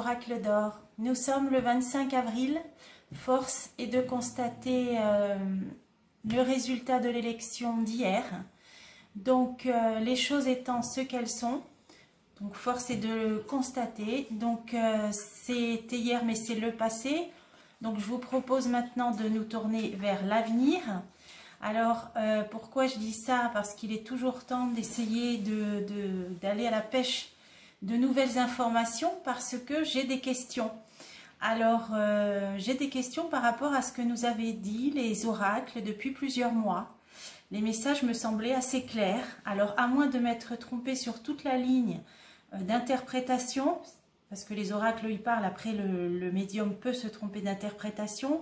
oracles d'or. Nous sommes le 25 avril. Force est de constater le résultat de l'élection d'hier. Donc, les choses étant ce qu'elles sont, donc force est de le constater. Donc, c'était hier, mais c'est le passé. Donc, je vous propose maintenant de nous tourner vers l'avenir. Alors, pourquoi je dis ça? Parce qu'il est toujours temps d'essayer d'aller à la pêche de nouvelles informations parce que j'ai des questions. Alors, j'ai des questions par rapport à ce que nous avaient dit les oracles depuis plusieurs mois. Les messages me semblaient assez clairs. Alors, à moins de m'être trompée sur toute la ligne d'interprétation, parce que les oracles y parlent, après le médium peut se tromper d'interprétation,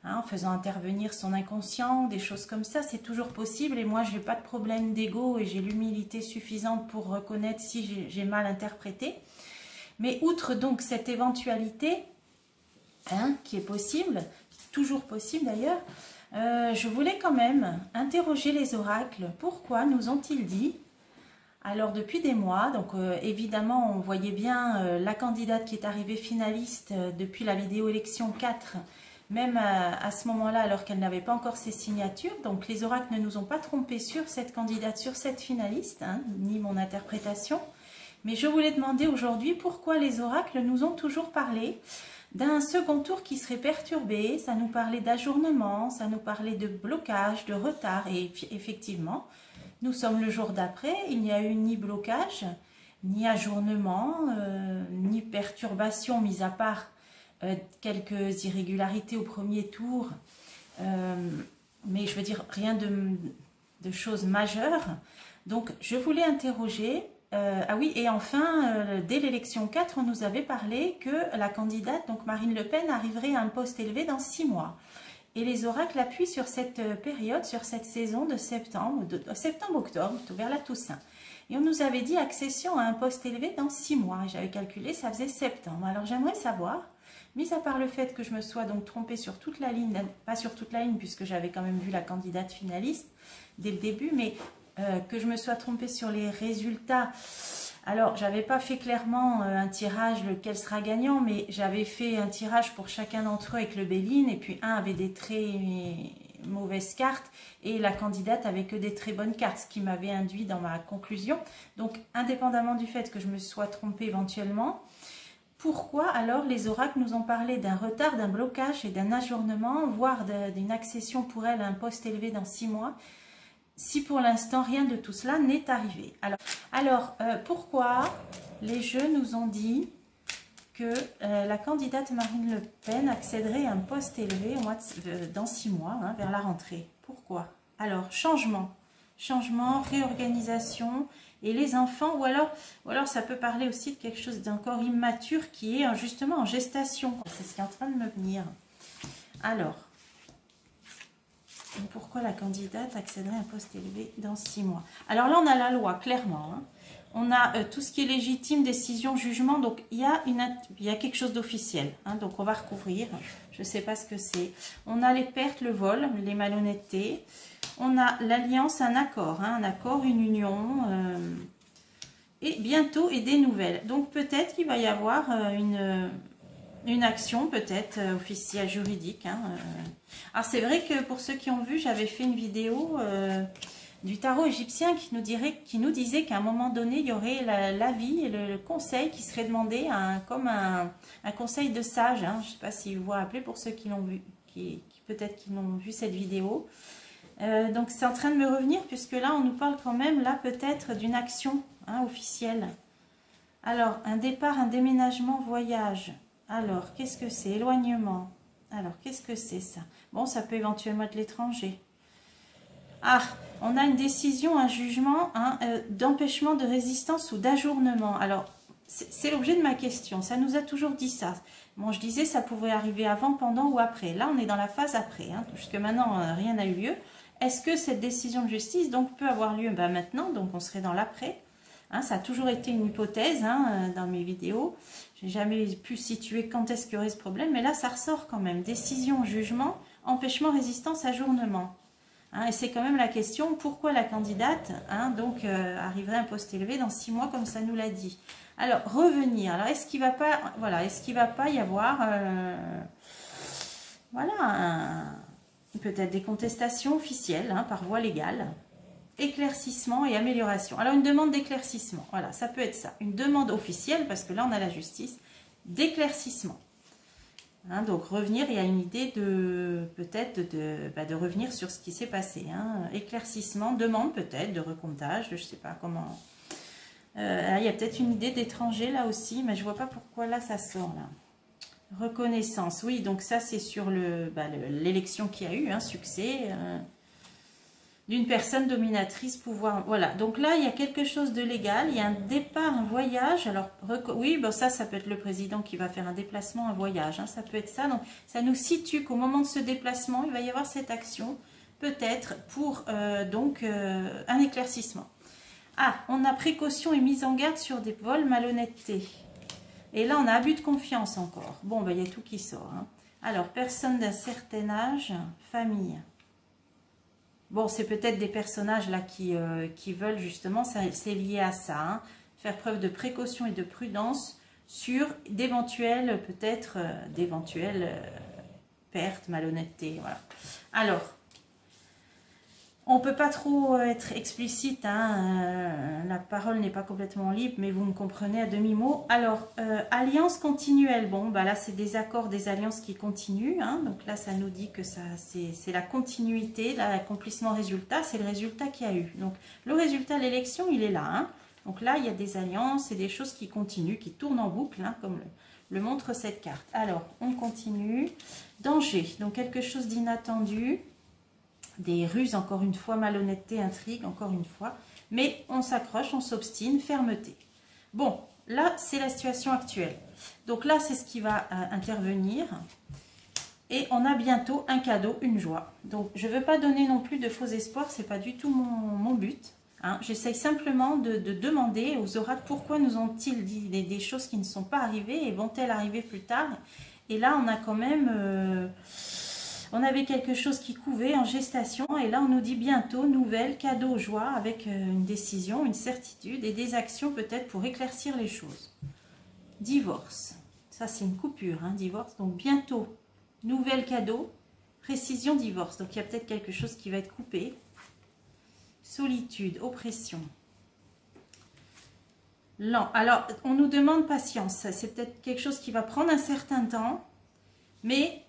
hein, en faisant intervenir son inconscient, des choses comme ça, c'est toujours possible. Et moi, je n'ai pas de problème d'ego et j'ai l'humilité suffisante pour reconnaître si j'ai mal interprété. Mais outre donc cette éventualité, hein, qui est possible, toujours possible d'ailleurs, je voulais quand même interroger les oracles. Pourquoi nous ont-ils dit? Alors depuis des mois, donc évidemment on voyait bien la candidate qui est arrivée finaliste depuis la vidéo élection 4, même à ce moment-là alors qu'elle n'avait pas encore ses signatures. Donc les oracles ne nous ont pas trompés sur cette candidate, sur cette finaliste, hein, ni mon interprétation. Mais je voulais demander aujourd'hui pourquoi les oracles nous ont toujours parlé d'un second tour qui serait perturbé. Ça nous parlait d'ajournement, ça nous parlait de blocage, de retard. Et effectivement, nous sommes le jour d'après, il n'y a eu ni blocage, ni ajournement, ni perturbation, mis à part quelques irrégularités au premier tour. Mais je veux dire, rien de choses majeures. Donc, je voulais interroger... ah oui, et enfin, dès l'élection 4, on nous avait parlé que la candidate, donc Marine Le Pen, arriverait à un poste élevé dans 6 mois. Et les oracles appuient sur cette période, sur cette saison de septembre-octobre, vers la Toussaint. Et on nous avait dit accession à un poste élevé dans 6 mois. J'avais calculé, ça faisait septembre. Alors j'aimerais savoir, mis à part le fait que je me sois donc trompée sur toute la ligne, pas sur toute la ligne puisque j'avais quand même vu la candidate finaliste dès le début, mais que je me sois trompée sur les résultats. Alors, j'avais pas fait clairement un tirage lequel sera gagnant, mais j'avais fait un tirage pour chacun d'entre eux avec le Béline, et puis un avait des très mauvaises cartes, et la candidate avait que des très bonnes cartes, ce qui m'avait induit dans ma conclusion. Donc, indépendamment du fait que je me sois trompée éventuellement, pourquoi alors les oracles nous ont parlé d'un retard, d'un blocage et d'un ajournement, voire d'une accession pour elle à un poste élevé dans 6 mois, si pour l'instant rien de tout cela n'est arrivé? Alors pourquoi les jeux nous ont dit que la candidate Marine Le Pen accéderait à un poste élevé dans 6 mois, hein, vers la rentrée? Pourquoi? Alors, changement, réorganisation, et les enfants, ou alors ça peut parler aussi de quelque chose d'encore immature qui est justement en gestation. C'est ce qui est en train de me venir. Alors, pourquoi la candidate accéderait à un poste élevé dans 6 mois? Alors là, on a la loi, clairement. Hein. On a tout ce qui est légitime, décision, jugement. Donc, il y a quelque chose d'officiel. Hein. Donc, on va recouvrir. Je ne sais pas ce que c'est. On a les pertes, le vol, les malhonnêtetés. On a l'alliance, un accord. Hein. Un accord, une union. Et bientôt, et des nouvelles. Donc, peut-être qu'il va y avoir une action peut-être officielle, juridique. Hein, Alors c'est vrai que pour ceux qui ont vu, j'avais fait une vidéo du tarot égyptien qui nous disait qu'à un moment donné, il y aurait l'avis et le conseil qui serait demandé comme un conseil de sage. Hein, je ne sais pas si vous vous rappelez pour ceux qui l'ont vu, peut-être qui l'ont vu cette vidéo. Donc c'est en train de me revenir puisque là on nous parle quand même là peut-être d'une action, hein, officielle. Alors un départ, un déménagement, voyage. Alors, qu'est-ce que c'est? Éloignement. Alors, qu'est-ce que c'est ça? Bon, ça peut éventuellement être l'étranger. Ah, on a une décision, un jugement, hein, d'empêchement de résistance ou d'ajournement. Alors, c'est l'objet de ma question. Ça nous a toujours dit ça. Bon, je disais, ça pouvait arriver avant, pendant ou après. Là, on est dans la phase après. Hein. Jusque maintenant, rien n'a eu lieu. Est-ce que cette décision de justice donc peut avoir lieu maintenant? Donc, on serait dans l'après. Hein, ça a toujours été une hypothèse, hein, dans mes vidéos. J'ai jamais pu situer quand est-ce qu'il y aurait ce problème. Mais là, ça ressort quand même. Décision, jugement, empêchement, résistance, ajournement. Hein, et c'est quand même la question, pourquoi la candidate donc arriverait à un poste élevé dans 6 mois, comme ça nous l'a dit. Alors, revenir. Alors, est-ce qu'il ne va pas, voilà, est-ce qu'il va pas y avoir, voilà, peut-être des contestations officielles par voie légale, éclaircissement et amélioration. Alors, une demande d'éclaircissement, voilà, ça peut être ça. Une demande officielle, parce que là, on a la justice, d'éclaircissement. Donc revenir, il y a une idée de peut-être de revenir sur ce qui s'est passé. Éclaircissement, demande peut-être de recomptage, je ne sais pas comment. Il y a peut-être une idée d'étranger là aussi, mais je ne vois pas pourquoi là ça sort là. Reconnaissance, oui, donc ça c'est sur l'élection qu'il y a eu, succès d'une personne dominatrice, pouvoir. Voilà, donc là il y a quelque chose de légal, il y a un départ, un voyage. Alors oui, bon, ça peut être le président qui va faire un déplacement, un voyage, ça peut être ça. Donc ça nous situe qu'au moment de ce déplacement, il va y avoir cette action, peut-être pour un éclaircissement. Ah, on a précaution et mise en garde sur des vols, malhonnêteté. Et là on a abus de confiance encore. Bon, il y a tout qui sort. Alors, personne d'un certain âge, famille. Bon, c'est peut-être des personnages là qui veulent justement, c'est lié à ça, faire preuve de précaution et de prudence sur d'éventuelles, peut-être, pertes, malhonnêteté, voilà. Alors, on ne peut pas trop être explicite, la parole n'est pas complètement libre, mais vous me comprenez à demi-mot. Alors, alliance continuelle, bon, là c'est des accords, des alliances qui continuent, donc là ça nous dit que c'est la continuité, l'accomplissement résultat, c'est le résultat qu'il y a eu. Donc le résultat de l'élection, il est là, donc là il y a des alliances et des choses qui continuent, qui tournent en boucle, comme le montre cette carte. Alors, on continue. Danger, donc quelque chose d'inattendu. Des ruses, encore une fois, malhonnêteté, intrigue, encore une fois. Mais on s'accroche, on s'obstine, fermeté. Bon, là, c'est la situation actuelle. Donc là, c'est ce qui va intervenir. Et on a bientôt un cadeau, une joie. Donc, je ne veux pas donner non plus de faux espoirs, ce n'est pas du tout mon but. J'essaye simplement de demander aux oracles pourquoi nous ont-ils dit des choses qui ne sont pas arrivées et vont-elles arriver plus tard. Et là, on a quand même... on avait quelque chose qui couvait en gestation et là on nous dit bientôt, nouvelle, cadeau, joie avec une décision, une certitude et des actions peut-être pour éclaircir les choses. Divorce, ça c'est une coupure, divorce, donc bientôt, nouvelle, cadeau, précision, divorce. Donc il y a peut-être quelque chose qui va être coupé. Solitude, oppression. Lent, alors on nous demande patience, c'est peut-être quelque chose qui va prendre un certain temps. Mais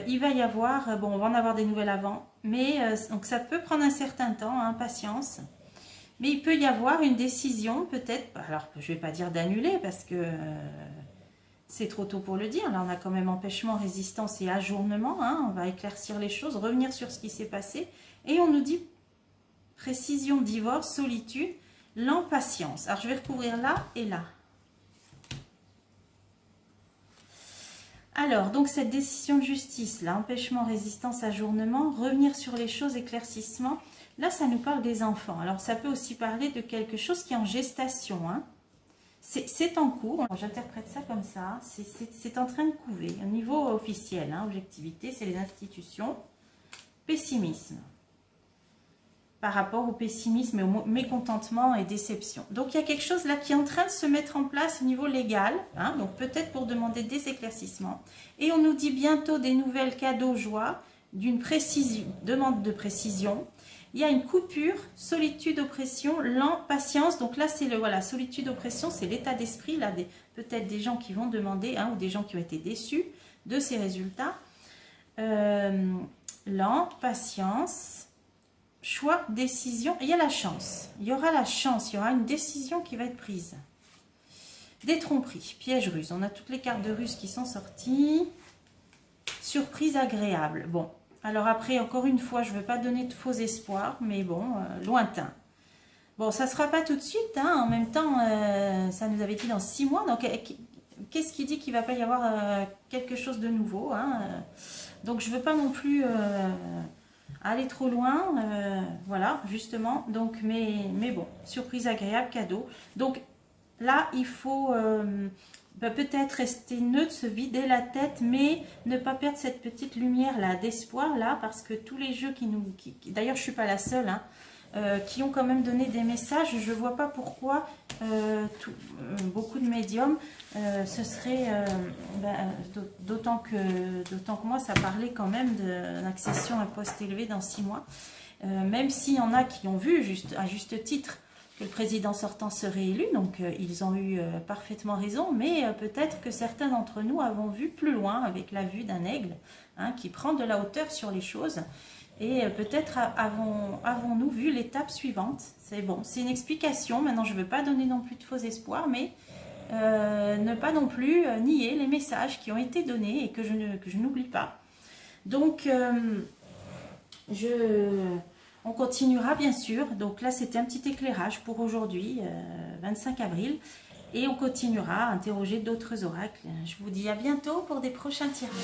il va y avoir, bon, on va en avoir des nouvelles avant, mais donc ça peut prendre un certain temps, patience. Mais il peut y avoir une décision, peut-être, alors je ne vais pas dire d'annuler parce que c'est trop tôt pour le dire. Là, on a quand même empêchement, résistance et ajournement. On va éclaircir les choses, revenir sur ce qui s'est passé. Et on nous dit précision, divorce, solitude, lent, patience. Alors je vais recouvrir là et là. Alors, donc cette décision de justice, là, empêchement, résistance, ajournement, revenir sur les choses, éclaircissement, là, ça nous parle des enfants. Alors, ça peut aussi parler de quelque chose qui est en gestation. C'est en cours, j'interprète ça comme ça, c'est en train de couver. Au niveau officiel, objectivité, c'est les institutions. Pessimisme. Par rapport au pessimisme et au mécontentement et déception. Donc, il y a quelque chose là qui est en train de se mettre en place au niveau légal, donc peut-être pour demander des éclaircissements. Et on nous dit bientôt des nouvelles, cadeaux, joie, d'une précision, demande de précision. Il y a une coupure, solitude, oppression, lent, patience. Donc là, c'est voilà, solitude, oppression, c'est l'état d'esprit, là, peut-être des gens qui vont demander, ou des gens qui ont été déçus de ces résultats. Lent, patience. Choix, décision, et il y a la chance. Il y aura la chance, il y aura une décision qui va être prise. Des tromperies, piège ruse. On a toutes les cartes de ruse qui sont sorties. Surprise agréable. Bon, alors après, encore une fois, je ne veux pas donner de faux espoirs, mais bon, lointain. Bon, ça ne sera pas tout de suite, en même temps, ça nous avait dit dans 6 mois. Donc, qu'est-ce qui dit qu'il ne va pas y avoir quelque chose de nouveau, Donc, je ne veux pas non plus... aller trop loin, voilà, justement, donc, mais bon, surprise agréable, cadeau. Donc là, il faut peut-être rester neutre, se vider la tête, mais ne pas perdre cette petite lumière là d'espoir là, parce que tous les jeux d'ailleurs je suis pas la seule, hein, qui ont quand même donné des messages, je vois pas pourquoi beaucoup de médiums ce serait d'autant que moi ça parlait quand même d'une accession à poste élevé dans 6 mois, même s'il y en a qui ont vu à juste titre que le président sortant serait élu, donc ils ont eu parfaitement raison, mais peut-être que certains d'entre nous avons vu plus loin avec la vue d'un aigle, hein, qui prend de la hauteur sur les choses, et peut-être avons-nous vu l'étape suivante. C'est bon, c'est une explication. Maintenant je ne veux pas donner non plus de faux espoirs, mais ne pas non plus nier les messages qui ont été donnés et que je n'oublie pas. Donc on continuera bien sûr. Donc là c'était un petit éclairage pour aujourd'hui, 25 avril. Et on continuera à interroger d'autres oracles. Je vous dis à bientôt pour des prochains tirages.